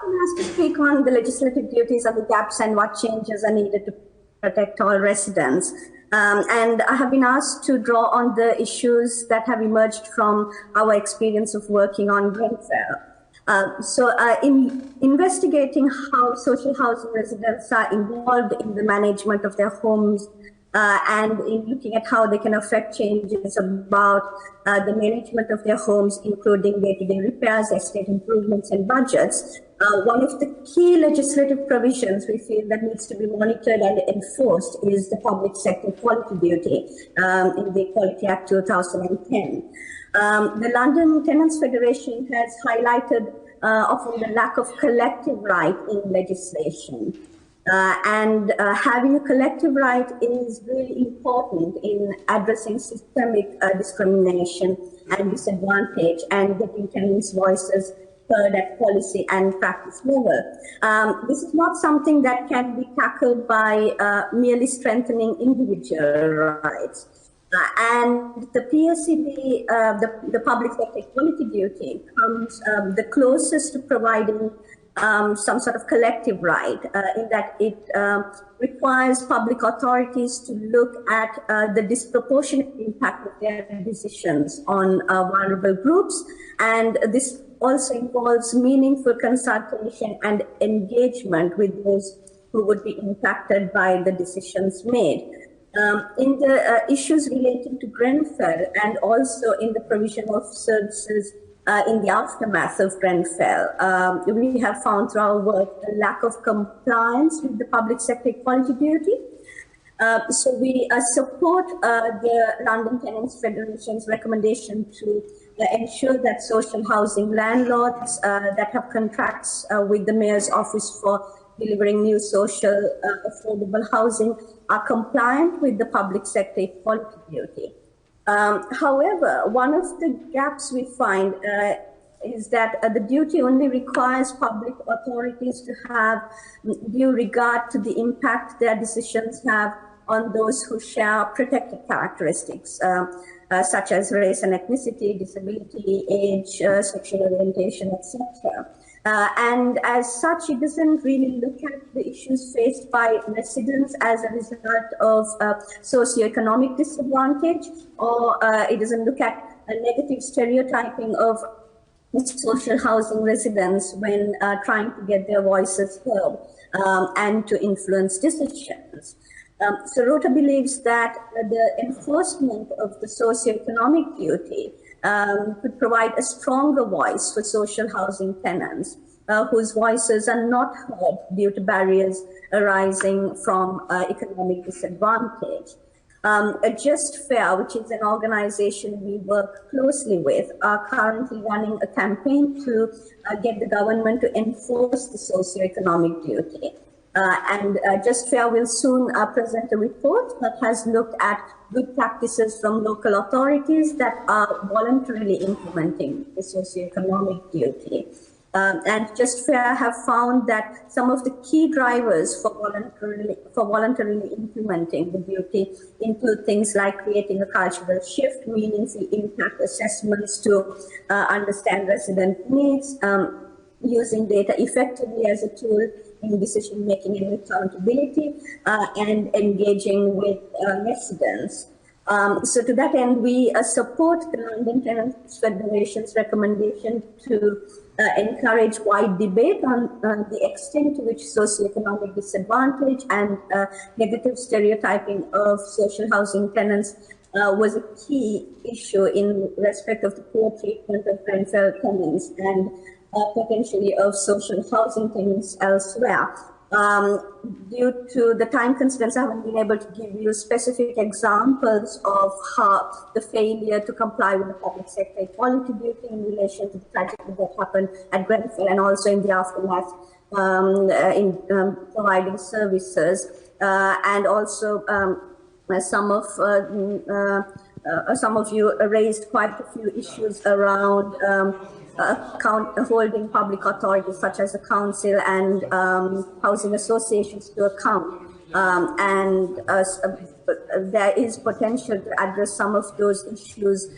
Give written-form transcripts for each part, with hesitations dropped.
been asked to speak on the legislative duties of the gaps and what changes are needed to protect all residents. And I have been asked to draw on the issues that have emerged from our experience of working on Grenfell. In investigating how social housing residents are involved in the management of their homes and in looking at how they can affect changes about the management of their homes, including day-to-day repairs, estate improvements, and budgets, one of the key legislative provisions we feel that needs to be monitored and enforced is the Public Sector Equality Duty in the Equality Act 2010. The London Tenants Federation has highlighted often the lack of collective right in legislation. Having a collective right is really important in addressing systemic discrimination and disadvantage and getting tenants' voices heard at policy and practice level. This is not something that can be tackled by merely strengthening individual rights. And the PSED, the Public Sector Equality Duty, comes the closest to providing some sort of collective right in that it requires public authorities to look at the disproportionate impact of their decisions on vulnerable groups. And this also involves meaningful consultation and engagement with those who would be impacted by the decisions made. In the issues relating to Grenfell and also in the provision of services in the aftermath of Grenfell, we have found through our work a lack of compliance with the Public Sector Equality Duty. So we support the London Tenants Federation's recommendation to ensure that social housing landlords that have contracts with the Mayor's Office for delivering new social affordable housing are compliant with the Public Sector Equality Duty. However, one of the gaps we find is that the duty only requires public authorities to have due regard to the impact their decisions have on those who share protected characteristics, such as race and ethnicity, disability, age, sexual orientation, etc. And as such, it doesn't really look at the issues faced by residents as a result of socio-economic disadvantage, or it doesn't look at a negative stereotyping of social housing residents when trying to get their voices heard and to influence decisions. So ROTA believes that the enforcement of the socio-economic duty could provide a stronger voice for social housing tenants whose voices are not heard due to barriers arising from economic disadvantage. Just Fair, which is an organization we work closely with, are currently running a campaign to get the government to enforce the socio-economic duty. Just Fair will soon present a report that has looked at good practices from local authorities that are voluntarily implementing the socio-economic duty. And Just Fair have found that some of the key drivers for voluntarily implementing the duty include things like creating a cultural shift, meaningful impact assessments to understand resident needs, using data effectively as a tool in decision making and accountability, and engaging with residents. So to that end, we support the London Tenants Federation's recommendation to encourage wide debate on the extent to which socioeconomic disadvantage and negative stereotyping of social housing tenants was a key issue in respect of the poor treatment of Grenfell tenants and potentially of social housing tenants elsewhere. Due to the time constraints, I haven't been able to give you specific examples of how the failure to comply with the Public Sector Equality Duty in relation to the tragedy that happened at Grenfell and also in the aftermath in providing services, and also some of you raised quite a few issues around holding public authorities such as the council and housing associations to account. There is potential to address some of those issues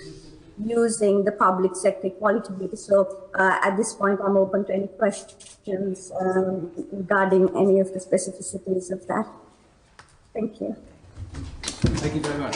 using the public sector equality duty. So at this point, I'm open to any questions regarding any of the specificities of that. Thank you. Thank you very much.